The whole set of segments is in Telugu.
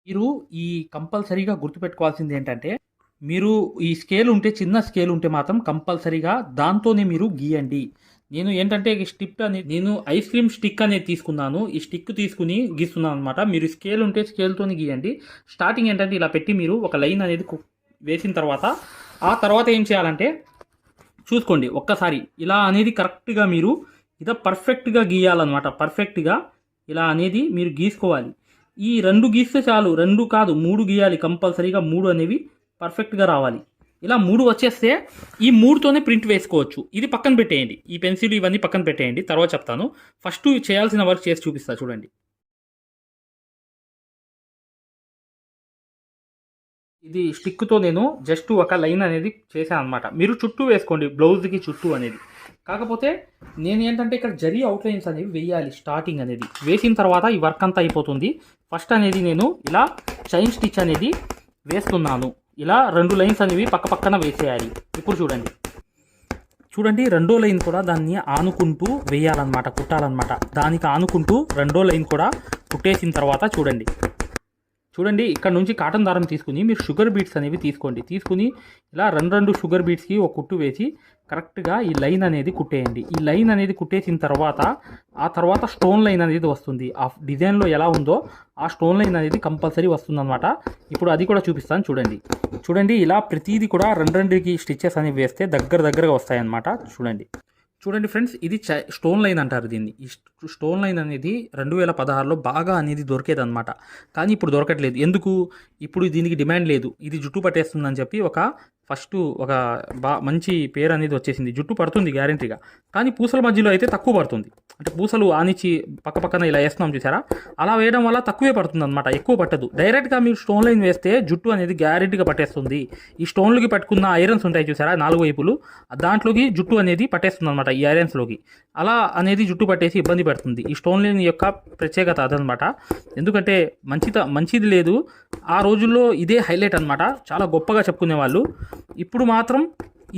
మీరు ఈ కంపల్సరీగా గుర్తుపెట్టుకోవాల్సింది ఏంటంటే, మీరు ఈ స్కేల్ ఉంటే చిన్న స్కేల్ ఉంటే మాత్రం కంపల్సరీగా దాంతోనే మీరు గీయండి. నేను ఏంటంటే ఈ స్టిప్ అనేది నేను ఐస్ క్రీమ్ స్టిక్ అనేది తీసుకున్నాను. ఈ స్టిక్ తీసుకొని గీస్తున్నాను అనమాట. మీరు స్కేల్ ఉంటే స్కేల్‌తోని గీయండి. స్టార్టింగ్ ఏంటంటే ఇలా పెట్టి మీరు ఒక లైన్ అనేది వేసిన తర్వాత, ఆ తర్వాత ఏం చేయాలంటే చూసుకోండి ఒక్కసారి ఇలా అనేది కరెక్ట్‌గా మీరు పర్ఫెక్ట్‌గా గీయాలన్నమాట. పర్ఫెక్ట్‌గా ఇలా అనేది మీరు గీసుకోవాలి. ఈ 2 గీస్తే చాలు. 2 కాదు 3 గీయాలి కంపల్సరీగా 3 అనేవి పర్ఫెక్ట్‌గా రావాలి. ఇలా 3 వచ్చేస్తే ఈ 3తోనే ప్రింట్ వేసుకోవచ్చు. ఇది పక్కన పెట్టేయండి. ఈ పెన్సిల్ ఇవన్నీ పక్కన పెట్టేయండి. తర్వాత చెప్తాను. ఫస్ట్ చేయాల్సిన వర్క్ చేసి చూపిస్తా చూడండి. ఇది స్టిక్‌తో నేను జస్ట్ ఒక లైన్ అనేది చేశాను అనమాట. మీరు చుట్టూ వేసుకోండి బ్లౌజ్‌కి చుట్టూ అనేది. కాకపోతే నేనేంటంటే ఇక్కడ జరీ అవుట్‌లైన్స్ అనేవి వేయాలి స్టార్టింగ్ అనేది. వేసిన తర్వాత ఈ వర్క్ అంతా అయిపోతుంది. ఫస్ట్ అనేది నేను ఇలా చైన్ స్టిచ్ అనేది వేస్తున్నాను. ఇలా 2 లైన్స్ అనేవి పక్క పక్కన వేసేయాలి. ఇప్పుడు చూడండి. చూడండి రెండో లైన్ కూడా దాన్ని ఆనుకుంటూ వేయాలన్నమాట, కుట్టాలన్నమాట. దానికి ఆనుకుంటూ రెండో లైన్ కూడా కుట్టేసిన తర్వాత చూడండి. చూడండి ఇక్కడ నుంచి కాటన్ దారం తీసుకుని మీరు షుగర్ బీట్స్ అనేవి తీసుకోండి. తీసుకుని ఇలా 2 షుగర్ బీట్స్కి ఒక కుట్టు వేసి కరెక్ట్గా ఈ లైన్ అనేది కుట్టేయండి. ఈ లైన్ అనేది కుట్టేసిన తర్వాత ఆ తర్వాత స్టోన్ లైన్ అనేది వస్తుంది. ఆ డిజైన్లో ఎలా ఉందో ఆ స్టోన్ లైన్ అనేది కంపల్సరీ వస్తుందన్నమాట. ఇప్పుడు అది కూడా చూపిస్తాను చూడండి. చూడండి ఇలా ప్రతిదీ కూడా 2కి స్టిచ్చెస్ అనేవి వేస్తే దగ్గరగా వస్తాయన్నమాట. చూడండి. చూడండి ఫ్రెండ్స్, ఇది స్టోన్ లైన్ అంటారు దీన్ని. ఈ స్టోన్ లైన్ అనేది 2016లో బాగా అనేది దొరికేదన్నమాట. కానీ ఇప్పుడు దొరకట్లేదు. ఎందుకు? ఇప్పుడు దీనికి డిమాండ్ లేదు. ఇది జుట్టు పట్టేస్తుందని చెప్పి ఫస్ట్ ఒక మంచి పేరు అనేది వచ్చేసింది. జుట్టు పడుతుంది గ్యారెంటీగా. కానీ పూసల మధ్యలో అయితే తక్కువ పడుతుంది. అంటే పూసలు ఆనిచ్చి పక్కన ఇలా వేస్తున్నాం చూసారా? అలా వేయడం వల్ల తక్కువే పడుతుంది అనమాట, ఎక్కువ పట్టదు. డైరెక్ట్గా మీరు స్టోన్ లైన్ వేస్తే జుట్టు అనేది గ్యారెంటీగా పట్టేస్తుంది. ఈ స్టోన్లకి పట్టుకున్న ఐరన్స్ ఉంటాయి చూసారా 4 వైపులు, దాంట్లోకి జుట్టు అనేది పట్టేస్తుంది అనమాట ఈ ఐరన్స్లోకి. అలా అనేది జుట్టు పట్టేసి ఇబ్బంది పెడుతుంది. ఈ స్టోన్ లైన్ యొక్క ప్రత్యేకత అదనమాట. ఎందుకంటే మంచిది లేదు. ఆ రోజుల్లో ఇదే హైలైట్ అనమాట. చాలా గొప్పగా చెప్పుకునేవాళ్ళు. ఇప్పుడు మాత్రం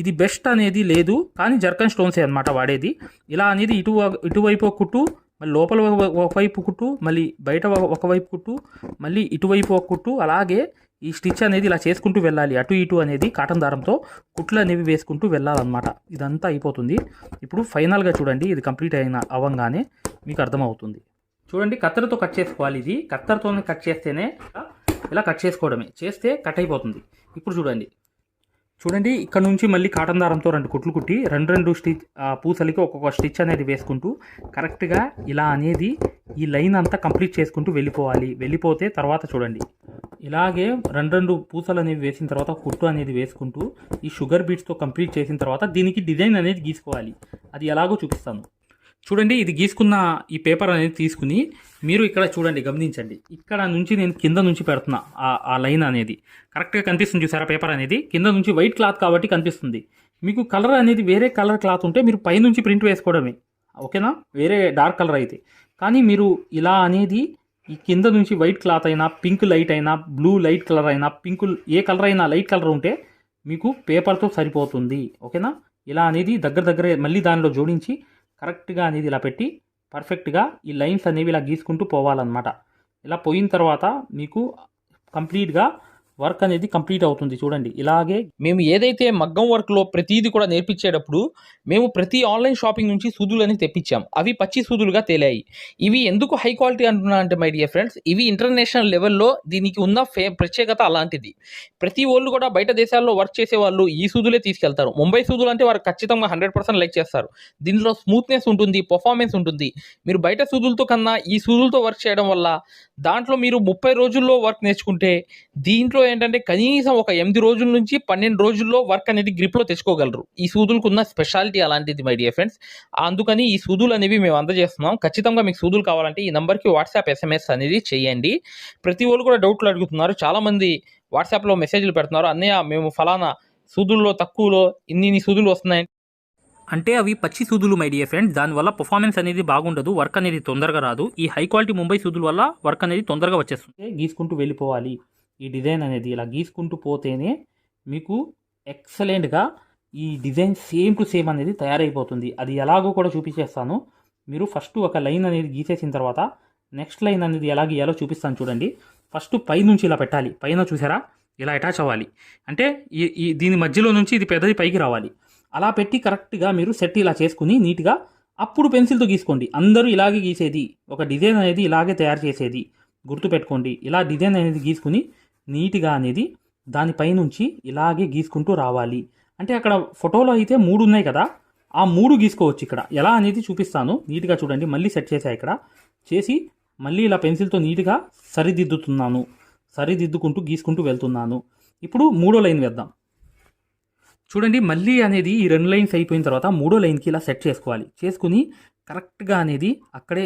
ఇది బెస్ట్ అనేది లేదు. కానీ జర్కన్ స్టోన్సే అనమాట వాడేది. ఇలా అనేది ఇటువైపు ఒక కుట్టు, మళ్ళీ లోపల ఒకవైపు కుట్టు, మళ్ళీ బయట ఒకవైపు కుట్టు, మళ్ళీ ఇటువైపు ఒక కుట్టు, అలాగే ఈ స్టిచ్ అనేది ఇలా చేసుకుంటూ వెళ్ళాలి. అటు ఇటు అనేది కాటన్ దారంతో కుట్లు అనేవి వేసుకుంటూ వెళ్ళాలన్నమాట. ఇదంతా అయిపోతుంది. ఇప్పుడు ఫైనల్గా చూడండి, ఇది కంప్లీట్ అవ్వగానే మీకు అర్థమవుతుంది. చూడండి కత్తెరతో కట్ చేసుకోవాలి. ఇది కత్తెరతోనే కట్ చేస్తేనే ఇలా కట్ చేసుకోవడమే, చేస్తే కట్ అయిపోతుంది. ఇప్పుడు చూడండి ఇక్కడ నుంచి మళ్ళీ కాటన్ దారంతో 2 కుట్లు కుట్టి 2 స్టిచ్ పూసలకి ఒక్కొక్క స్టిచ్ అనేది వేసుకుంటూ కరెక్ట్గా ఇలా అనేది ఈ లైన్ అంతా కంప్లీట్ చేసుకుంటూ వెళ్ళిపోతే తర్వాత చూడండి ఇలాగే 2 పూసలు అనేవి వేసిన తర్వాత కుట్టు అనేది వేసుకుంటూ ఈ షుగర్ బీట్స్తో కంప్లీట్ చేసిన తర్వాత దీనికి డిజైన్ అనేది గీసుకోవాలి. అది ఎలాగో చూపిస్తాను. చూడండి ఇది గీసుకున్న ఈ పేపర్ అనేది తీసుకుని మీరు ఇక్కడ చూడండి, గమనించండి. ఇక్కడ నుంచి నేను కింద నుంచి పెడుతున్నా ఆ లైన్ అనేది కరెక్ట్గా కనిపిస్తుంది చూసారా? పేపర్ అనేది కింద నుంచి వైట్ క్లాత్ కాబట్టి కనిపిస్తుంది. మీకు కలర్ అనేది వేరే కలర్ క్లాత్ ఉంటే మీరు పైనుంచి ప్రింట్ వేసుకోవడమే, ఓకేనా? వేరే డార్క్ కలర్ అయితే. కానీ మీరు ఇలా అనేది ఈ కింద నుంచి వైట్ క్లాత్ అయినా, పింక్ లైట్ అయినా, బ్లూ లైట్ కలర్ అయినా, పింక్ ఏ కలర్ అయినా లైట్ కలర్ ఉంటే మీకు పేపర్తో సరిపోతుంది, ఓకేనా? ఇలా అనేది దగ్గర మళ్ళీ దానిలో జోడించి కరెక్ట్గా అనేది ఇలా పెట్టి పర్ఫెక్ట్గా ఈ లైన్స్ అనేవి ఇలా గీసుకుంటూ పోవాలన్నమాట. ఇలా పోయిన తర్వాత మీకు కంప్లీట్గా వర్క్ అనేది కంప్లీట్ అవుతుంది. చూడండి ఇలాగే మేము ఏదైతే మగ్గం వర్క్లో ప్రతిదీ కూడా నేర్పించేటప్పుడు మేము ప్రతి ఆన్లైన్ షాపింగ్ నుంచి సూదులని తెప్పించాం. అవి పచ్చి సూదులుగా తేలాయి. ఇవి ఎందుకు హై క్వాలిటీ అంటున్నా అంటే మై డియర్ ఫ్రెండ్స్, ఇవి ఇంటర్నేషనల్ లెవెల్లో దీనికి ఉన్న ప్రత్యేకత అలాంటిది. ప్రతి వాళ్ళు కూడా బయట దేశాల్లో వర్క్ చేసే వాళ్ళు ఈ సూదులే తీసుకెళ్తారు. ముంబై సూదులు అంటే వారు ఖచ్చితంగా 100% లైక్ చేస్తారు. దీనిలో స్మూత్నెస్ ఉంటుంది, పర్ఫార్మెన్స్ ఉంటుంది. మీరు బయట సూదులతో కన్నా ఈ సూదులతో వర్క్ చేయడం వల్ల దాంట్లో మీరు 30 రోజుల్లో వర్క్ నేర్చుకుంటే దీంట్లో ఏంటంటే కనీసం ఒక 8 రోజుల నుంచి 12 రోజుల్లో వర్క్ అనేది గ్రిప్లో తెచ్చుకోగలరు. ఈ సూదులకు ఉన్న స్పెషాలిటీ అలాంటిది మై డియర్ ఫ్రెండ్స్. అందుకని ఈ సూదులు అనేవి మేము అందజేస్తున్నాం. ఖచ్చితంగా మీకు సూదులు కావాలంటే ఈ నెంబర్కి వాట్సాప్ SMS అనేది చేయండి. ప్రతి వాళ్ళు కూడా డౌట్లు అడుగుతున్నారు. చాలామంది వాట్సాప్లో మెసేజ్లు పెడుతున్నారు, అన్నయ్య మేము ఫలానా సూదుల్లో తక్కువలో ఇన్ని సూదులు వస్తున్నాయి అంటే అవి పచ్చి సూదులు మై డియర్ ఫ్రెండ్స్. దానివల్ల పర్ఫార్మెన్స్ అనేది బాగుండదు, వర్క్ అనేది తొందరగా రాదు. ఈ హై క్వాలిటీ ముంబై సూదుల వల్ల వర్క్ అనేది తొందరగా వచ్చేస్తుంది. గీసుకుంటూ వెళ్ళిపోవాలి. ఈ డిజైన్ అనేది ఇలా గీసుకుంటూ పోతేనే మీకు ఎక్సలెంట్గా ఈ డిజైన్ సేమ్ టు సేమ్ అనేది తయారైపోతుంది. అది ఎలాగో కూడా చూపించేస్తాను. మీరు ఫస్ట్ ఒక లైన్ అనేది గీసేసిన తర్వాత నెక్స్ట్ లైన్ అనేది ఎలా గీయాలో చూపిస్తాను చూడండి. ఫస్ట్ పై నుంచి ఇలా పెట్టాలి. పైన చూసారా ఇలా అటాచ్ అవ్వాలి. అంటే దీని మధ్యలో నుంచి ఇది పెద్దది పైకి రావాలి. అలా పెట్టి కరెక్ట్గా మీరు సెట్ ఇలా చేసుకుని నీట్గా అప్పుడు పెన్సిల్తో గీసుకోండి. అందరూ ఇలాగే గీసేది, ఒక డిజైన్ అనేది ఇలాగే తయారు చేసేది గుర్తుపెట్టుకోండి. ఇలా డిజైన్ అనేది గీసుకుని నీట్గా అనేది దానిపైనుంచి ఇలాగే గీసుకుంటూ రావాలి. అంటే అక్కడ ఫోటోలో అయితే 3 ఉన్నాయి కదా, ఆ 3 గీసుకోవచ్చు. ఇక్కడ ఎలా అనేది చూపిస్తాను. నీట్గా చూడండి. మళ్ళీ సెట్ చేసా ఇక్కడ చేసి మళ్ళీ ఇలా పెన్సిల్తో నీట్గా సరిదిద్దుతున్నాను. సరిదిద్దుకుంటూ గీసుకుంటూ వెళ్తున్నాను. ఇప్పుడు 3వ లైన్ వేద్దాం. చూడండి మళ్ళీ అనేది ఈ 2 లైన్స్ అయిపోయిన తర్వాత 3వ లైన్కి ఇలా సెట్ చేసుకోవాలి. చేసుకుని కరెక్ట్గా అనేది అక్కడే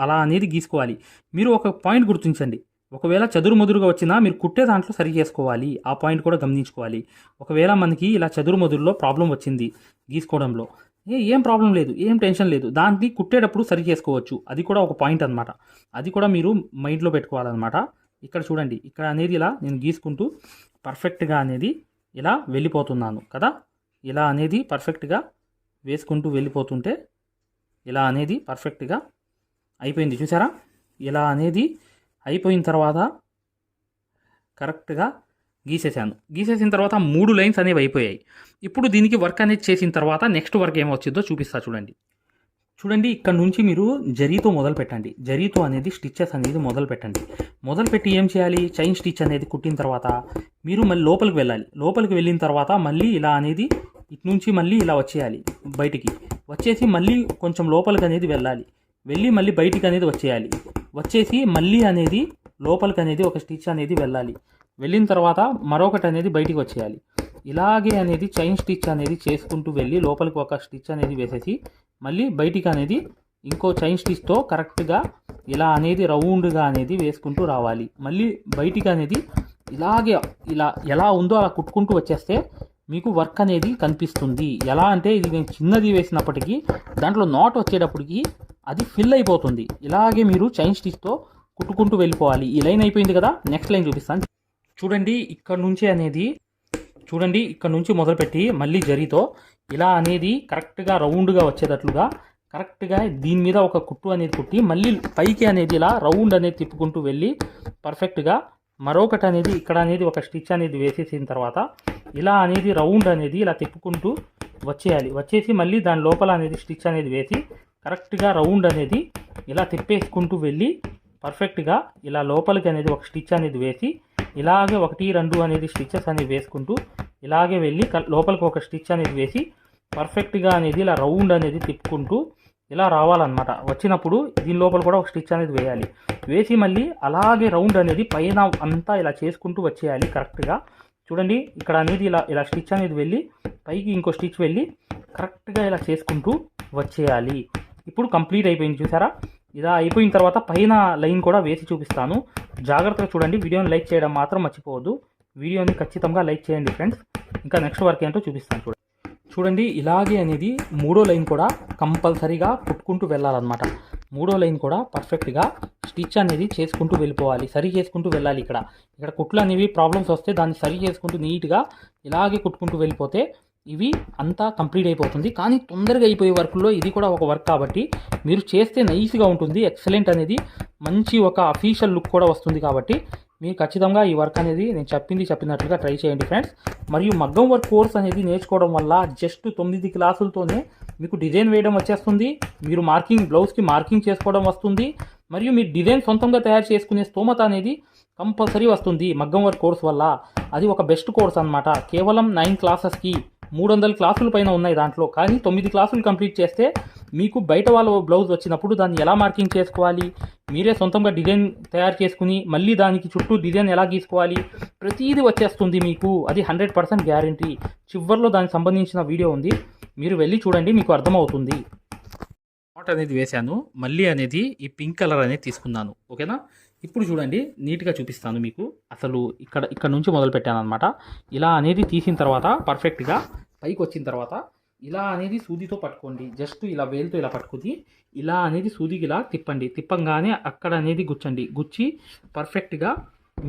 అలా అనేది గీసుకోవాలి. మీరు ఒక పాయింట్ గుర్తించండి. ఒకవేళ చెదురుమదురుగా వచ్చినా మీరు కుట్టే దాంట్లో సరి చేసుకోవాలి. ఆ పాయింట్ కూడా గమనించుకోవాలి. ఒకవేళ మనకి ఇలా చెదురుమదురులో ప్రాబ్లం వచ్చింది గీసుకోవడంలో, ఏం ప్రాబ్లం లేదు, ఏం టెన్షన్ లేదు. దాన్ని కుట్టేటప్పుడు సరి చేసుకోవచ్చు. అది కూడా ఒక పాయింట్ అనమాట. అది కూడా మీరు మైండ్లో పెట్టుకోవాలన్నమాట. ఇక్కడ చూడండి, ఇక్కడ అనేది ఇలా నేను గీసుకుంటూ పర్ఫెక్ట్గా అనేది ఇలా వెళ్ళిపోతున్నాను కదా. ఇలా అనేది పర్ఫెక్ట్గా వేసుకుంటూ వెళ్ళిపోతుంటే ఇలా అనేది పర్ఫెక్ట్గా అయిపోయింది. చూసారా, ఇలా అనేది అయిపోయిన తర్వాత కరెక్ట్గా గీసేసాను. గీసేసిన తర్వాత 3 లైన్స్ అనేవి అయిపోయాయి. ఇప్పుడు దీనికి వర్క్ అనేది చేసిన తర్వాత నెక్స్ట్ వర్క్ ఏమొచ్చిందో చూపిస్తా చూడండి. చూడండి ఇక్కడ నుంచి మీరు జరీతో మొదలు పెట్టండి. జరీతో అనేది స్టిచ్చెస్ అనేది మొదలు పెట్టండి. మొదలుపెట్టి ఏం చేయాలి, చైన్ స్టిచ్ అనేది కుట్టిన తర్వాత మీరు మళ్ళీ లోపలికి వెళ్ళాలి. లోపలికి వెళ్ళిన తర్వాత మళ్ళీ ఇలా అనేది ఇటు నుంచి మళ్ళీ ఇలా వచ్చేయాలి. బయటికి వచ్చేసి మళ్ళీ కొంచెం లోపలికి అనేది వెళ్ళాలి. వెళ్ళి మళ్ళీ బయటికి అనేది వచ్చేయాలి. వచ్చేసి మళ్ళీ అనేది లోపలికి అనేది ఒక స్టిచ్ అనేది వెళ్ళాలి. వెళ్ళిన తర్వాత మరొకటి అనేది బయటికి వచ్చేయాలి. ఇలాగే అనేది చైన్ స్టిచ్ అనేది చేసుకుంటూ వెళ్ళి లోపలికి ఒక స్టిచ్ అనేది వేసేసి మళ్ళీ బయటికి అనేది ఇంకో చైన్ స్టిచ్తో కరెక్ట్గా ఇలా అనేది రౌండ్గా అనేది వేసుకుంటూ రావాలి. మళ్ళీ బయటికి అనేది ఇలాగే ఇలా ఎలా ఉందో అలా కుట్టుకుంటూ వచ్చేస్తే మీకు వర్క్ అనేది కనిపిస్తుంది. ఎలా అంటే ఇది నేను చిన్నది వేసినప్పటికీ దాంట్లో నాట్ వచ్చేటప్పటికి అది ఫిల్ అయిపోతుంది. ఇలాగే మీరు చైన్ స్టిచ్తో కుట్టుకుంటూ వెళ్ళిపోవాలి. ఈ లైన్ అయిపోయింది కదా, నెక్స్ట్ లైన్ చూపిస్తాను చూడండి. ఇక్కడ నుంచి మొదలుపెట్టి మళ్ళీ జరీతో ఇలా అనేది కరెక్ట్గా రౌండ్గా వచ్చేటట్లుగా కరెక్ట్గా దీని మీద ఒక కుట్టు అనేది కుట్టి మళ్ళీ పైకి అనేది ఇలా రౌండ్ అనేది తిప్పుకుంటూ వెళ్ళి పర్ఫెక్ట్గా మరొకటి అనేది ఇక్కడ అనేది ఒక స్టిచ్ అనేది వేసేసిన తర్వాత ఇలా అనేది రౌండ్ అనేది ఇలా తిప్పుకుంటూ వచ్చేయాలి. వచ్చేసి మళ్ళీ దాని లోపల అనేది స్టిచ్ అనేది వేసి కరెక్ట్గా రౌండ్ అనేది ఇలా తిప్పేసుకుంటూ వెళ్ళి పర్ఫెక్ట్గా ఇలా లోపలికి అనేది ఒక స్టిచ్ అనేది వేసి ఇలాగే 1, 2 అనేది స్టిచెస్ అనేది వేసుకుంటూ ఇలాగే వెళ్ళి లోపలికి ఒక స్టిచ్ అనేది వేసి పర్ఫెక్ట్గా అనేది ఇలా రౌండ్ అనేది తిప్పుకుంటూ ఇలా రావాలన్నమాట. వచ్చినప్పుడు దీని లోపల కూడా ఒక స్టిచ్ అనేది వేయాలి. వేసి మళ్ళీ అలాగే రౌండ్ అనేది పైన అంతా ఇలా చేసుకుంటూ వచ్చేయాలి. కరెక్ట్గా చూడండి ఇక్కడ అనేది ఇలా స్టిచ్ అనేది వెళ్ళి పైకి ఇంకో స్టిచ్ వెళ్ళి కరెక్ట్గా ఇలా చేసుకుంటూ వచ్చేయాలి. ఇప్పుడు కంప్లీట్ అయిపోయింది. చూసారా, ఇలా అయిపోయిన తర్వాత పైన లైన్ కూడా వేసి చూపిస్తాను. జాగ్రత్తగా చూడండి. వీడియోని లైక్ చేయడం మాత్రం మర్చిపోవద్దు. వీడియోని ఖచ్చితంగా లైక్ చేయండి ఫ్రెండ్స్. ఇంకా నెక్స్ట్ వర్క్ ఏంటో చూపిస్తాను చూడండి. ఇలాగే అనేది 3వ లైన్ కూడా కంపల్సరీగా కుట్టుకుంటూ వెళ్ళాలన్నమాట. 3వ లైన్ కూడా పర్ఫెక్ట్గా స్టిచ్ అనేది చేసుకుంటూ వెళ్ళిపోవాలి. సరి చేసుకుంటూ వెళ్ళాలి. ఇక్కడ కుట్లు అనేవి ప్రాబ్లమ్స్ వస్తే దాన్ని సరి చేసుకుంటూ నీట్గా ఇలాగే కుట్టుకుంటూ వెళ్ళిపోతే ఇవి అంతా కంప్లీట్ అయిపోతుంది. కానీ తొందరగా అయిపోయే వర్క్లో ఇది కూడా ఒక వర్క్ కాబట్టి మీరు చేస్తే నైస్గా ఉంటుంది. ఎక్సలెంట్ అనేది మంచి ఒక అఫీషియల్ లుక్ కూడా వస్తుంది. కాబట్టి మీరు ఖచ్చితంగా ఈ వర్క్ అనేది నేను చెప్పినట్లుగా ట్రై చేయండి ఫ్రెండ్స్. మరియు మగ్గం వర్క్ కోర్స్ అనేది నేర్చుకోవడం వల్ల జస్ట్ 9 క్లాసులతోనే మీకు డిజైన్ వేయడం వచ్చేస్తుంది. మీరు బ్లౌజ్కి మార్కింగ్ చేసుకోవడం వస్తుంది. మరియు మీరు డిజైన్ సొంతంగా తయారు చేసుకునే స్తోమత అనేది కంపల్సరీ వస్తుంది మగ్గం వర్క్ కోర్స్ వల్ల. అది ఒక బెస్ట్ కోర్స్ అనమాట. కేవలం 9 క్లాసెస్కి 300 క్లాసుల పైన ఉన్నాయి దాంట్లో. కానీ 9 క్లాసులు కంప్లీట్ చేస్తే మీకు బయట వాళ్ళ బ్లౌజ్ వచ్చినప్పుడు దాన్ని ఎలా మార్కింగ్ చేసుకోవాలి, మీరే సొంతంగా డిజైన్ తయారు చేసుకుని మళ్ళీ దానికి చుట్టూ డిజైన్ ఎలా గీసుకోవాలి, ప్రతిదీ వచ్చేస్తుంది మీకు. అది 100% గ్యారంటీ. చివర్లో దానికి సంబంధించిన వీడియో ఉంది, మీరు వెళ్ళి చూడండి, మీకు అర్థమవుతుంది. నాట్ అనేది వేశాను. మళ్ళీ అనేది ఈ పింక్ కలర్ అనేది తీసుకున్నాను. ఓకేనా, ఇప్పుడు చూడండి నీట్గా చూపిస్తాను మీకు. అసలు ఇక్కడ నుంచి మొదలు పెట్టాను అనమాట. ఇలా అనేది తీసిన తర్వాత పర్ఫెక్ట్గా పైకి వచ్చిన తర్వాత ఇలా అనేది సూదితో పట్టుకోండి. జస్ట్ ఇలా వేలుతో ఇలా పట్టుకుని ఇలా అనేది సూదికి ఇలా తిప్పండి. తిప్పంగానే అక్కడ అనేది గుచ్చండి. గుచ్చి పర్ఫెక్ట్గా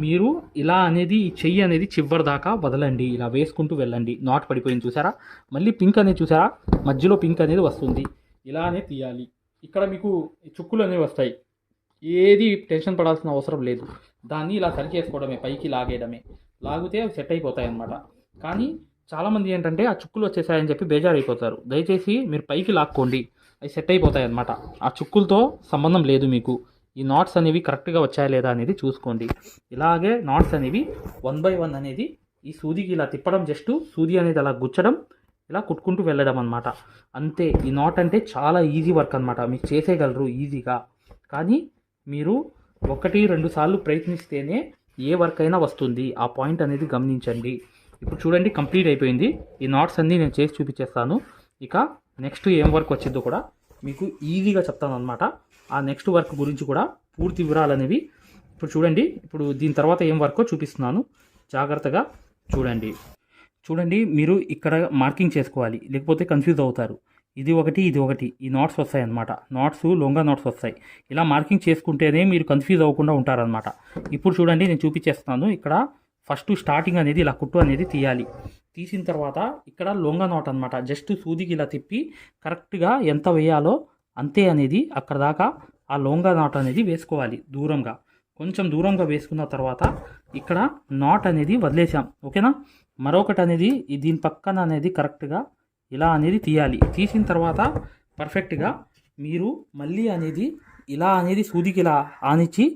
మీరు ఇలా అనేది ఈ చెయ్యి అనేది చివరి దాకా వదలండి. ఇలా వేసుకుంటూ వెళ్ళండి. నాట్ పడిపోయింది చూసారా. మళ్ళీ పింక్ అనేది చూసారా, మధ్యలో పింక్ అనేది వస్తుంది. ఇలానే తీయాలి. ఇక్కడ మీకు చుక్కులు అనేవి వస్తాయి. ఏది టెన్షన్ పడాల్సిన అవసరం లేదు. దాన్ని ఇలా సరి చేసుకోవడమే, పైకి లాగేయడమే. లాగితే అవి సెట్ అయిపోతాయి అన్నమాట. కానీ చాలామంది ఏంటంటే ఆ చుక్కులు వచ్చేసాయని చెప్పి బేజారైపోతారు. దయచేసి మీరు పైకి లాక్కోండి, అవి సెట్ అయిపోతాయి అన్నమాట. ఆ చుక్కులతో సంబంధం లేదు మీకు. ఈ నాట్స్ అనేవి కరెక్ట్గా వచ్చాయా లేదా అనేది చూసుకోండి. ఇలాగే నాట్స్ అనేవి 1 by 1 అనేది ఈ సూదికి ఇలా తిప్పడం, జస్ట్ సూది అనేది అలా గుచ్చడం, ఇలా కుట్టుకుంటూ వెళ్ళడం అనమాట. అంతే. ఈ నాట్ అంటే చాలా ఈజీ వర్క్ అనమాట. మీకు చేసేయగలరు ఈజీగా. కానీ మీరు 1-2 సార్లు ప్రయత్నిస్తేనే ఏ వర్క్ అయినా వస్తుంది. ఆ పాయింట్ అనేది గమనించండి. ఇప్పుడు చూడండి, కంప్లీట్ అయిపోయింది. ఈ నాట్స్ అన్నీ నేను చేసి చూపించేస్తాను. ఇక నెక్స్ట్ ఏం వర్క్ వచ్చిందో కూడా మీకు ఈజీగా చెప్తాను అనమాట. ఆ నెక్స్ట్ వర్క్ గురించి కూడా పూర్తి వివరాలు అనేవి ఇప్పుడు చూడండి. ఇప్పుడు దీని తర్వాత ఏం వర్కో చూపిస్తున్నాను, జాగ్రత్తగా చూడండి. చూడండి, మీరు ఇక్కడ మార్కింగ్ చేసుకోవాలి, లేకపోతే కన్ఫ్యూజ్ అవుతారు. ఇది ఒకటి, ఇది ఒకటి, ఈ నాట్స్ వస్తాయి అన్నమాట. నాట్స్ లొంగా నాట్స్ వస్తాయి. ఇలా మార్కింగ్ చేసుకుంటేనే మీరు కన్ఫ్యూజ్ అవ్వకుండా ఉంటారనమాట. ఇప్పుడు చూడండి, నేను చూపించేస్తున్నాను. ఇక్కడ ఫస్ట్ స్టార్టింగ్ అనేది ఇలా కుట్టు అనేది తీయాలి. తీసిన తర్వాత ఇక్కడ లొంగా నాట్ అనమాట. జస్ట్ సూదికి ఇలా తిప్పి కరెక్ట్గా ఎంత వేయాలో అంతే అనేది అక్కడ దాకా ఆ లొంగా నాట్ అనేది వేసుకోవాలి. దూరంగా, కొంచెం దూరంగా వేసుకున్న తర్వాత ఇక్కడ నాట్ అనేది వదిలేసాం, ఓకేనా. మరొకటి అనేది దీని పక్కన అనేది కరెక్ట్గా ఇలా అనేది తీయాలి. తీసిన తర్వాత పర్ఫెక్ట్గా మీరు మళ్ళీ అనేది ఇలా అనేది సూదికి ఇలా ఆనిచ్చి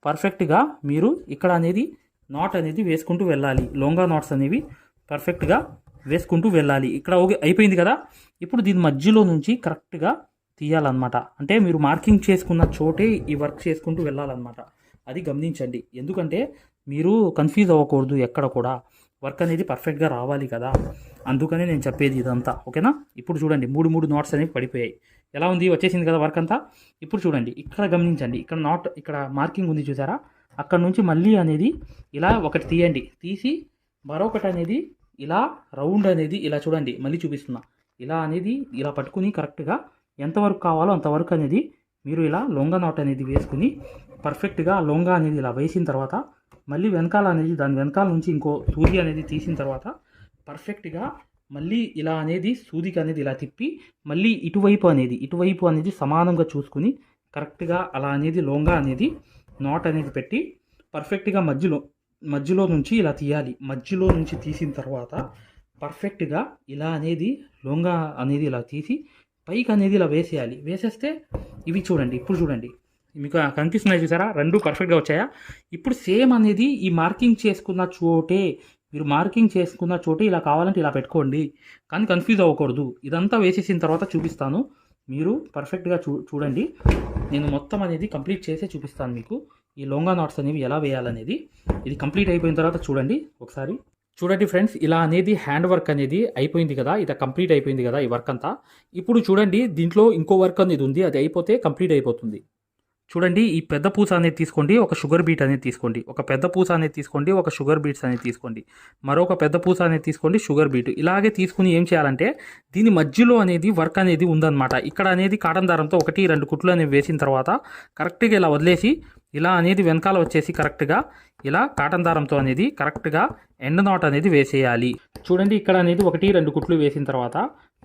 పర్ఫెక్ట్గా మీరు ఇక్కడ అనేది నాట్ అనేది వేసుకుంటూ వెళ్ళాలి. లొంగా నాట్స్ అనేవి పర్ఫెక్ట్గా వేసుకుంటూ వెళ్ళాలి. ఇక్కడ ఓకే అయిపోయింది కదా. ఇప్పుడు దీని మధ్యలో నుంచి కరెక్ట్గా తీయాలన్నమాట. అంటే మీరు మార్కింగ్ చేసుకున్న చోటే ఈ వర్క్ చేసుకుంటూ వెళ్ళాలన్నమాట. అది గమనించండి. ఎందుకంటే మీరు కన్ఫ్యూజ్ అవ్వకూడదు ఎక్కడ కూడా. వర్క్ అనేది పర్ఫెక్ట్గా రావాలి కదా, అందుకనే నేను చెప్పేది ఇదంతా, ఓకేనా. ఇప్పుడు చూడండి, 3 నాట్స్ అనేవి పడిపోయాయి. ఎలా ఉంది, వచ్చేసింది కదా వర్క్ అంతా. ఇప్పుడు చూడండి, ఇక్కడ గమనించండి, ఇక్కడ నాట్, ఇక్కడ మార్కింగ్ ఉంది చూసారా, అక్కడ నుంచి మళ్ళీ అనేది ఇలా ఒకటి తీయండి. తీసి మరొకటి అనేది ఇలా రౌండ్ అనేది ఇలా చూడండి, మళ్ళీ చూపిస్తున్నా. ఇలా అనేది ఇలా పట్టుకుని కరెక్ట్గా ఎంతవరకు కావాలో అంతవరకు అనేది మీరు ఇలా లొంగా నాట్ అనేది వేసుకుని పర్ఫెక్ట్గా లొంగా అనేది ఇలా వేసిన తర్వాత మళ్ళీ వెనకాల అనేది దాని వెనకాల నుంచి ఇంకో సూది అనేది తీసిన తర్వాత పర్ఫెక్ట్గా మళ్ళీ ఇలా అనేది సూదికి అనేది ఇలా తిప్పి మళ్ళీ ఇటువైపు అనేది సమానంగా చూసుకుని కరెక్ట్గా అలా అనేది లొంగా అనేది నాట్ అనేది పెట్టి పర్ఫెక్ట్గా మధ్యలో నుంచి ఇలా తీయాలి. మధ్యలో నుంచి తీసిన తర్వాత పర్ఫెక్ట్గా ఇలా అనేది లొంగా అనేది ఇలా తీసి పైకి అనేది ఇలా వేసేయాలి. వేసేస్తే ఇవి చూడండి, ఇప్పుడు చూడండి మీకు కనిపిస్తున్నాయి చూసారా, రెండు పర్ఫెక్ట్గా వచ్చాయా. ఇప్పుడు సేమ్ అనేది ఈ మార్కింగ్ చేసుకున్న చోటే, మీరు మార్కింగ్ చేసుకున్న చోటే ఇలా కావాలంటే ఇలా పెట్టుకోండి, కానీ కన్ఫ్యూజ్ అవ్వకూడదు. ఇదంతా వేసేసిన తర్వాత చూపిస్తాను, మీరు పర్ఫెక్ట్గా చూడండి. నేను మొత్తం అనేది కంప్లీట్ చేసే చూపిస్తాను మీకు ఈ లొంగా నాట్స్ అనేవి ఎలా వేయాలనేది. ఇది కంప్లీట్ అయిపోయిన తర్వాత చూడండి ఒకసారి. చూడండి ఫ్రెండ్స్, ఇలా అనేది హ్యాండ్ వర్క్ అనేది అయిపోయింది కదా, ఇది కంప్లీట్ అయిపోయింది కదా ఈ వర్క్ అంతా. ఇప్పుడు చూడండి, దీంట్లో ఇంకో వర్క్ అనేది ఉంది, అది అయిపోతే కంప్లీట్ అయిపోతుంది. చూడండి, ఈ పెద్ద పూస అనేది తీసుకోండి, ఒక షుగర్ బీట్ అనేది తీసుకోండి, ఒక పెద్ద పూస అనేది తీసుకోండి, ఒక షుగర్ బీట్స్ అనేది తీసుకోండి, మరొక పెద్ద పూస అనేది తీసుకోండి, షుగర్ బీట్. ఇలాగే తీసుకుని ఏం చేయాలంటే దీని మధ్యలో అనేది వర్క్ అనేది ఉందన్నమాట. ఇక్కడ అనేది కాటన్ దారంతో 1-2 కుట్లు అనేవి వేసిన తర్వాత కరెక్ట్గా ఇలా వదిలేసి ఇలా అనేది వెనకాల వచ్చేసి కరెక్ట్గా ఇలా కాటన్ దారంతో అనేది కరెక్ట్గా ఎండ్ నాట్ అనేది వేసేయాలి. చూడండి, ఇక్కడ అనేది 1-2 కుట్లు వేసిన తర్వాత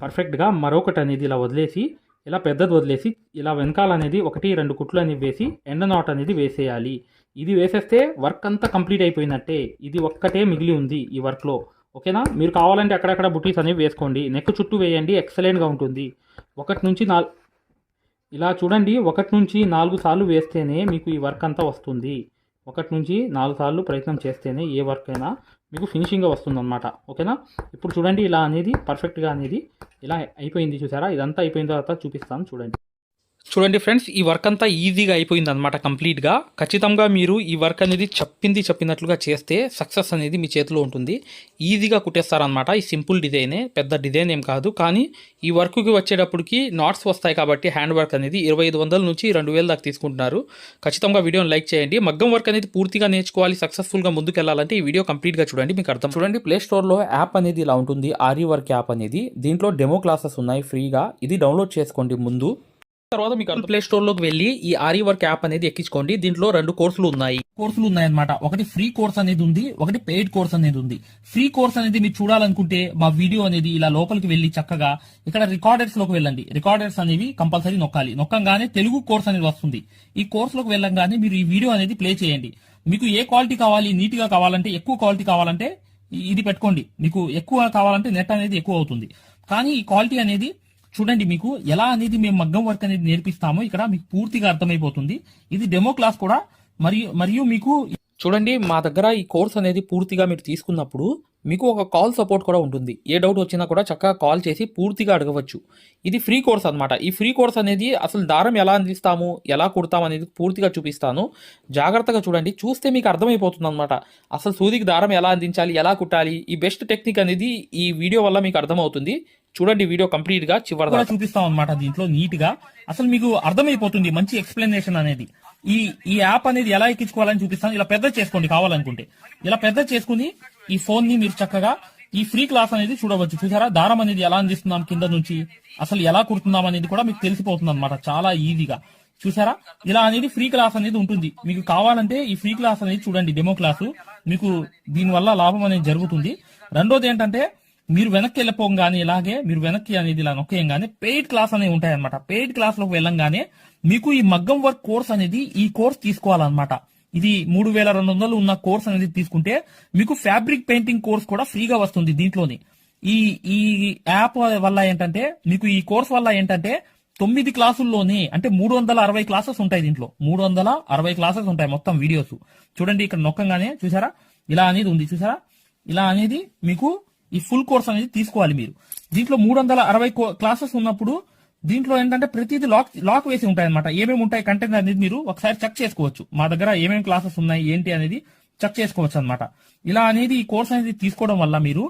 పర్ఫెక్ట్గా మరొకటి అనేది ఇలా వదిలేసి ఇలా పెద్దది వదిలేసి ఇలా వెనకాల అనేది 1-2 కుట్లు అనేవి వేసి ఎండ్ నాట్ అనేది వేసేయాలి. ఇది వేసేస్తే వర్క్ అంతా కంప్లీట్ అయిపోయినట్టే. ఇది ఒక్కటే మిగిలి ఉంది ఈ వర్క్లో, ఓకేనా. మీరు కావాలంటే అక్కడక్కడ బుటీస్ అనేవి వేసుకోండి, నెక్ చుట్టూ వేయండి, ఎక్సలెంట్గా ఉంటుంది. 1 నుంచి 4 ఇలా చూడండి, 1 నుంచి 4 సార్లు వేస్తేనే మీకు ఈ వర్క్ అంతా వస్తుంది. 1 నుంచి 4 సార్లు ప్రయత్నం చేస్తేనే ఏ వర్క్ అయినా మీకు ఫినిషింగ్గా వస్తుందన్నమాట, ఓకేనా. ఇప్పుడు చూడండి, ఇలా అనేది పర్ఫెక్ట్గా అనేది ఇలా అయిపోయింది చూసారా. ఇదంతా అయిపోయిన తర్వాత చూపిస్తాను చూడండి. చూడండి ఫ్రెండ్స్, ఈ వర్క్ అంతా ఈజీగా అయిపోయింది అనమాట కంప్లీట్గా. ఖచ్చితంగా మీరు ఈ వర్క్ అనేది చెప్పినట్లుగా చేస్తే సక్సెస్ అనేది మీ చేతిలో ఉంటుంది. ఈజీగా కుట్టేస్తారనమాట. ఈ సింపుల్ డిజైనే, పెద్ద డిజైన్ ఏం కాదు. కానీ ఈ వర్క్కి వచ్చేటప్పటికి నాట్స్ వస్తాయి కాబట్టి హ్యాండ్ వర్క్ అనేది 2500 నుంచి 2000 దాకా తీసుకుంటున్నారు. ఖచ్చితంగా వీడియోని లైక్ చేయండి. మగ్గం వర్క్ అనేది పూర్తిగా నేర్చుకోవాలి, సక్సెస్ఫుల్గా ముందుకు వెళ్ళాలంటే ఈ వీడియో కంప్లీట్గా చూడండి, మీకు అర్థం. చూడండి, ప్లే స్టోర్లో యాప్ అనేది ఇలా ఉంటుంది, ఆరి వర్క్ యాప్ అనేది. దీంట్లో డెమో క్లాసెస్ ఉన్నాయి ఫ్రీగా, ఇది డౌన్లోడ్ చేసుకోండి ముందు. తర్వాత మీకు ప్లే స్టోర్ లోకి వెళ్ళి ఈ ఆరి వర్క్ యాప్ అనేది ఎక్కించుకోండి. దీంట్లో 2 కోర్సులు ఉన్నాయన్నమాట. ఒకటి ఫ్రీ కోర్స్ అనేది ఉంది, ఒకటి పెయిడ్ కోర్స్ అనేది ఉంది. ఫ్రీ కోర్స్ అనేది మీరు చూడాలనుకుంటే మా వీడియో అనేది ఇలా లోపలికి వెళ్ళి చక్కగా ఇక్కడ రికార్డర్స్ లోకి వెళ్ళండి. రికార్డర్స్ అనేవి కంపల్సరీ నొక్కాలి. నొక్కంగానే తెలుగు కోర్స్ అనేది వస్తుంది. ఈ కోర్స్ లోకి వెళ్ళంగానే మీరు ఈ వీడియో అనేది ప్లే చేయండి. మీకు ఏ క్వాలిటీ కావాలి, నీట్ గా కావాలంటే, ఎక్కువ క్వాలిటీ కావాలంటే ఇది పెట్టుకోండి. మీకు ఎక్కువ కావాలంటే నెట్ అనేది ఎక్కువ అవుతుంది. కానీ ఈ క్వాలిటీ అనేది చూడండి, మీకు ఎలా అనేది మేము మగ్గం వర్క్ అనేది నేర్పిస్తామో ఇక్కడ మీకు పూర్తిగా అర్థమైపోతుంది. ఇది డెమో క్లాస్ కూడా మరియు మీకు చూడండి, మా దగ్గర ఈ కోర్స్ అనేది పూర్తిగా మీరు తీసుకున్నప్పుడు మీకు ఒక కాల్ సపోర్ట్ కూడా ఉంటుంది. ఏ డౌట్ వచ్చినా కూడా చక్కగా కాల్ చేసి పూర్తిగా అడగవచ్చు. ఇది ఫ్రీ కోర్స్ అన్నమాట. ఈ ఫ్రీ కోర్స్ అనేది అసలు దారం ఎలా అందిస్తాము, ఎలా కుడతాము అనేది పూర్తిగా చూపిస్తాను. జాగ్రత్తగా చూడండి, చూస్తే మీకు అర్థమైపోతుంది అనమాట. అసలు సూదికి దారం ఎలా అందించాలి, ఎలా కుట్టాలి, ఈ బెస్ట్ టెక్నిక్ అనేది ఈ వీడియో వల్ల మీకు అర్థమవుతుంది. చూడండి, వీడియో కంప్లీట్ గా చివరిగా చూపిస్తాం అనమాట. దీంట్లో నీట్ గా అసలు మీకు అర్థమైపోతుంది. మంచి ఎక్స్ప్లెనేషన్ అనేది ఈ యాప్ అనేది ఎలా ఎక్కించుకోవాలని చూపిస్తాను. ఇలా పెద్ద చేసుకోండి కావాలనుకుంటే. ఇలా పెద్ద చేసుకుని ఈ ఫోన్ ని మీరు చక్కగా ఈ ఫ్రీ క్లాస్ అనేది చూడవచ్చు. చూసారా, దారం అనేది ఎలా అందిస్తున్నాం కింద నుంచి, అసలు ఎలా కుడుతున్నాం అనేది కూడా మీకు తెలిసిపోతుంది అనమాట. చాలా ఈజీగా చూసారా, ఇలా అనేది ఫ్రీ క్లాస్ అనేది ఉంటుంది. మీకు కావాలంటే ఈ ఫ్రీ క్లాస్ అనేది చూడండి, డెమో క్లాసు. మీకు దీనివల్ల లాభం అనేది జరుగుతుంది. రెండోది ఏంటంటే, మీరు వెనక్కి వెళ్ళిపోగానే ఇలాగే మీరు వెనక్కి అనేది ఇలా నొక్కేయంగానే పెయిడ్ క్లాస్ అనేవి ఉంటాయన్నమాట. పెయిడ్ క్లాస్ లోకి వెళ్ళంగానే మీకు ఈ మగ్గం వర్క్ కోర్స్ అనేది ఈ కోర్స్ తీసుకోవాలన్నమాట. ఇది 3200 ఉన్న కోర్స్ అనేది తీసుకుంటే మీకు ఫ్యాబ్రిక్ పెయింటింగ్ కోర్స్ కూడా ఫ్రీగా వస్తుంది దీంట్లోని. ఈ యాప్ వల్ల ఏంటంటే, మీకు ఈ కోర్స్ వల్ల ఏంటంటే 9 క్లాసుల్లోనే అంటే 360 క్లాసెస్ ఉంటాయి. దీంట్లో 360 క్లాసెస్ ఉంటాయి మొత్తం వీడియోస్. చూడండి, ఇక్కడ నొక్కంగానే చూసారా ఇలా అనేది ఉంది. చూసారా, ఇలా అనేది మీకు ఈ ఫుల్ కోర్స్ అనేది తీసుకోవాలి మీరు. దీంట్లో 360 క్లాసెస్ ఉన్నప్పుడు దీంట్లో ఏంటంటే ప్రతిదీ లాక్ వేసి ఉంటాయి అనమాట. ఏమేమి ఉంటాయి కంటెంట్ అనేది మీరు ఒకసారి చెక్ చేసుకోవచ్చు. మా దగ్గర ఏమేమి క్లాసెస్ ఉన్నాయి ఏంటి అనేది చెక్ చేసుకోవచ్చు అనమాట. ఇలా అనేది ఈ కోర్స్ అనేది తీసుకోవడం వల్ల మీరు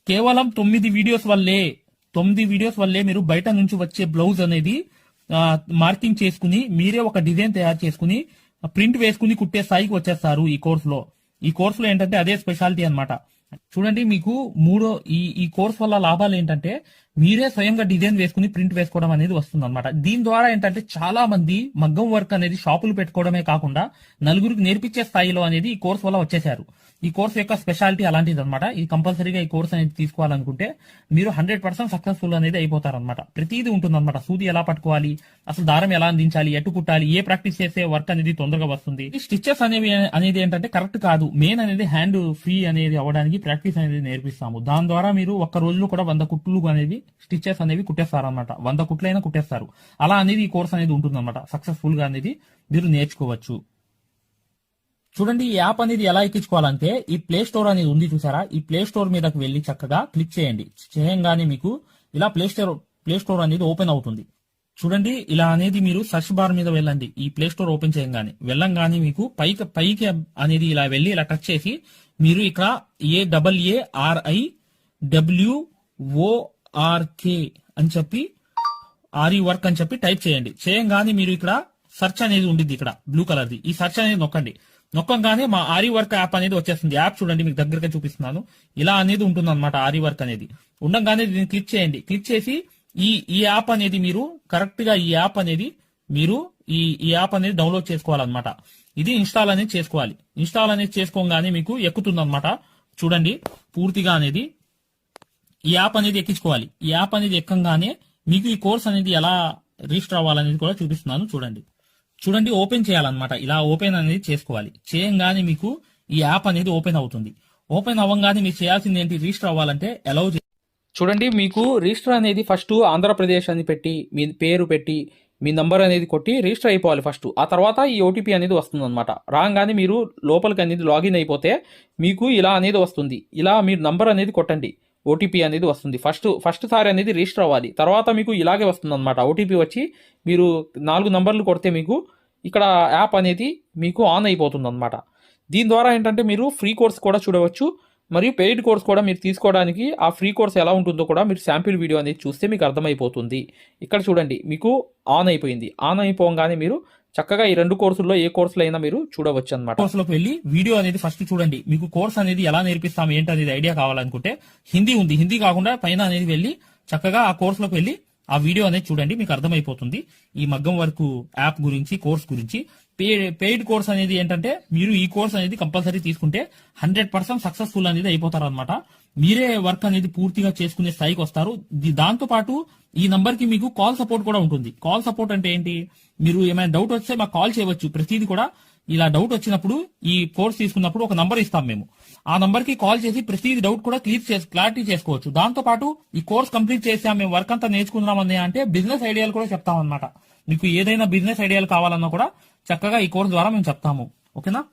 కేవలం 9 వీడియోస్ వల్లే మీరు బయట నుంచి వచ్చే బ్లౌజ్ అనేది మార్కింగ్ చేసుకుని మీరే ఒక డిజైన్ తయారు చేసుకుని ప్రింట్ వేసుకుని కుట్టే స్థాయికి వచ్చేస్తారు ఈ కోర్సులో. ఈ కోర్సులో ఏంటంటే అదే స్పెషాలిటీ అన్నమాట. చూడండి, మీకు ఈ కోర్స్ వల్ల లాభాలు ఏంటంటే మీరే స్వయంగా డిజైన్ వేసుకుని ప్రింట్ వేసుకోవడం అనేది వస్తుంది అనమాట. దీని ద్వారా ఏంటంటే చాలా మంది మగ్గం వర్క్ అనేది షాపులు పెట్టుకోవడమే కాకుండా నలుగురికి నేర్పించే స్థాయిలో అనేది ఈ కోర్స్ వల్ల వచ్చేసారు. ఈ కోర్స్ యొక్క స్పెషాలిటీ అలాంటిది అనమాట. ఇది కంపల్సరీగా ఈ కోర్స్ అనేది తీసుకోవాలనుకుంటే మీరు 100% సక్సెస్ఫుల్ అనేది అయిపోతారనమాట. ప్రతిదీ ఉంటుంది అనమాట. సూది ఎలా పట్టుకోవాలి, అసలు దారం ఎలా అందించాలి, ఎటు కుట్టాలి, ఏ ప్రాక్టీస్ చేస్తే వర్క్ అనేది తొందరగా వస్తుంది. ఈ స్టిచెస్ అనేది ఏంటంటే కరెక్ట్ కాదు. మెయిన్ అనేది హ్యాండ్ ఫ్రీ అనేది అవ్వడానికి ప్రాక్టీస్ అనేది నేర్పిస్తాము. దాని ద్వారా మీరు ఒక్క రోజులో కూడా 100 కుట్లు అనేది స్టిచెస్ అనేవి కుట్టేస్తారనమాట. 100 కుట్లైనా కుట్టేస్తారు. అలా అనేది ఈ కోర్స్ అనేది ఉంటుంది అనమాట. సక్సెస్ఫుల్ గా అనేది మీరు నేర్చుకోవచ్చు. చూడండి, ఈ యాప్ అనేది ఎలా ఎక్కించుకోవాలంటే ఈ ప్లే స్టోర్ అనేది ఉంది చూసారా, ఈ ప్లే స్టోర్ మీదకి వెళ్ళి చక్కగా క్లిక్ చేయండి. చేయంగానే మీకు ఇలా ప్లే స్టోర్ అనేది ఓపెన్ అవుతుంది. చూడండి, ఇలా అనేది మీరు సర్చ్ బార్ మీద వెళ్ళండి. ఈ ప్లే స్టోర్ ఓపెన్ చేయంగానే వెళ్ళంగానే మీకు పైకి అనేది ఇలా వెళ్ళి ఇలా టచ్ చేసి మీరు ఇక్కడ AARIWORK అని చెప్పి ఆరి వర్క్ అని చెప్పి టైప్ చేయండి. చేయంగానే మీరు ఇక్కడ సెర్చ్ అనేది ఉంటుంది, ఇక్కడ బ్లూ కలర్ది. ఈ సెర్చ్ అనేది నొక్కంగానే మా ఆరి వర్క్ యాప్ అనేది వచ్చేస్తుంది. యాప్ చూడండి, మీకు దగ్గరగా చూపిస్తున్నాను. ఇలా అనేది ఉంటుంది అనమాట. ఆరి వర్క్ అనేది ఉండగానే దీన్ని క్లిక్ చేయండి. క్లిక్ చేసి ఈ యాప్ అనేది మీరు కరెక్ట్ గా ఈ యాప్ అనేది డౌన్లోడ్ చేసుకోవాలన్నమాట. ఇది ఇన్స్టాల్ అనేది చేసుకోవాలి. ఇన్స్టాల్ అనేది చేసుకోగానే మీకు ఎక్కుతుంది అనమాట. చూడండి, పూర్తిగా అనేది ఈ యాప్ అనేది ఎక్కించుకోవాలి. ఈ యాప్ అనేది ఎక్కంగానే మీకు ఈ కోర్స్ అనేది ఎలా రిజిస్టర్ అవ్వాలనేది కూడా చూపిస్తున్నాను. చూడండి, ఓపెన్ చేయాలన్నమాట. ఇలా ఓపెన్ అనేది చేసుకోవాలి. చేయంగానే మీకు ఈ యాప్ అనేది ఓపెన్ అవుతుంది. ఓపెన్ అవ్వగానే మీరు చేయాల్సింది ఏంటి, రిజిస్టర్ అవ్వాలంటే అలౌ. చూడండి, మీకు రిజిస్టర్ అనేది ఫస్ట్ ఆంధ్రప్రదేశ్ అని పెట్టి మీ పేరు పెట్టి మీ నంబర్ అనేది కొట్టి రిజిస్టర్ అయిపోవాలి ఫస్ట్. ఆ తర్వాత ఈ ఓటీపీ అనేది వస్తుంది అనమాట. రాగానే మీరు లోపలికి అనేది లాగిన్ అయిపోతే మీకు ఇలా అనేది వస్తుంది. ఇలా మీరు నంబర్ అనేది కొట్టండి, ఓటీపీ అనేది వస్తుంది. ఫస్ట్ సారి అనేది రిజిస్టర్ అవ్వాలి. తర్వాత మీకు ఇలాగే వస్తుంది అనమాట. ఓటీపీ వచ్చి మీరు 4 నంబర్లు కొడితే మీకు ఇక్కడ యాప్ అనేది మీకు ఆన్ అయిపోతుంది అనమాట. దీని ద్వారా ఏంటంటే మీరు ఫ్రీ కోర్స్ కూడా చూడవచ్చు, మరియు పెయిడ్ కోర్స్ కూడా మీరు తీసుకోవడానికి ఆ ఫ్రీ కోర్స్ ఎలా ఉంటుందో కూడా మీరు శాంపిల్ వీడియో అనేది చూస్తే మీకు అర్థమైపోతుంది. ఇక్కడ చూడండి, మీకు ఆన్ అయిపోయింది. ఆన్ అయిపోగానే మీరు చక్కగా ఈ 2 కోర్సుల్లో ఏ కోర్సులో అయినా మీరు చూడవచ్చు అనమాట. కోర్సులోకి వెళ్ళి వీడియో అనేది ఫస్ట్ చూడండి. మీకు కోర్స్ అనేది ఎలా నేర్పిస్తాం ఏంటి అనేది ఐడియా కావాలనుకుంటే హిందీ ఉంది. హిందీ కాకుండా పైన అనేది వెళ్ళి చక్కగా ఆ కోర్సులోకి వెళ్ళి ఆ వీడియో అనేది చూడండి, మీకు అర్థమైపోతుంది ఈ మగ్గం వర్క్ యాప్ గురించి, కోర్స్ గురించి. పెయిడ్ కోర్స్ అనేది ఏంటంటే మీరు ఈ కోర్స్ అనేది కంపల్సరీ తీసుకుంటే 100% సక్సెస్ఫుల్ అనేది అయిపోతారు అనమాట. మీరే వర్క్ అనేది పూర్తిగా చేసుకునే స్థాయికి వస్తారు. దాంతో పాటు ఈ నంబర్ కి మీకు కాల్ సపోర్ట్ కూడా ఉంటుంది. కాల్ సపోర్ట్ అంటే ఏంటి, మీరు ఏమైనా డౌట్ వస్తే మాకు కాల్ చేయవచ్చు. ప్రతిదీ కూడా ఇలా డౌట్ వచ్చినప్పుడు ఈ కోర్స్ తీసుకున్నప్పుడు ఒక నంబర్ ఇస్తాం మేము. ఆ నంబర్ కి కాల్ చేసి ప్రతిదీ డౌట్ కూడా క్లారిటీ చేసుకోవచ్చు. దాంతో పాటు ఈ కోర్స్ కంప్లీట్ చేసాం, మేము వర్క్ అంతా నేర్చుకున్నామని అంటే బిజినెస్ ఐడియాలు కూడా చెప్తాం అనమాట. మీకు ఏదైనా బిజినెస్ ఐడియాలు కావాలన్నా కూడా చక్కగా ఈ కోర్స్ ద్వారా మేము చెప్తాము. ఓకేనా?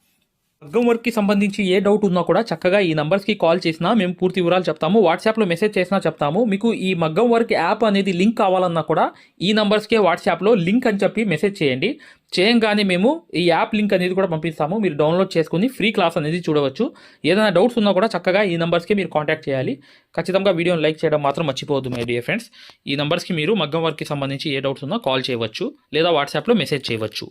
మగ్గం వర్క్ కి సంబంధించి ఏ డౌట్ ఉన్నా కూడా చక్కగా ఈ నంబర్స్ కి కాల్ చేసినా మేము పూర్తి వివరాలు చెప్తాము. వాట్సాప్ లో మెసేజ్ చేసినా చెప్తాము. మీకు ఈ మగ్గం వర్క్ యాప్ అనేది లింక్ కావాలన్నా కూడా ఈ నంబర్స్ కే వాట్సాప్ లో లింక్ అని చెప్పి మెసేజ్ చేయండి. చేయంగానే మేము ఈ యాప్ లింక్ అనేది కూడా పంపిస్తాము. మీరు డౌన్లోడ్ చేసుకుని ఫ్రీ క్లాస్ అనేది చూడవచ్చు. ఏదైనా డౌట్స్ ఉన్నా కూడా చక్కగా ఈ నంబర్స్కి మీరు కాంటాక్ట్ చేయాలి. ఖచ్చితంగా వీడియోని లైక్ చేయడం మాత్రం మర్చిపోవద్దు మై డియర్ ఫ్రెండ్స్. ఈ నంబర్స్కి మీరు మగ్గం వర్క్కి సంబంధించి ఏ డౌట్స్ ఉన్నా కాల్ చేయవచ్చు లేదా వాట్సాప్లో మెసేజ్ చేయవచ్చు.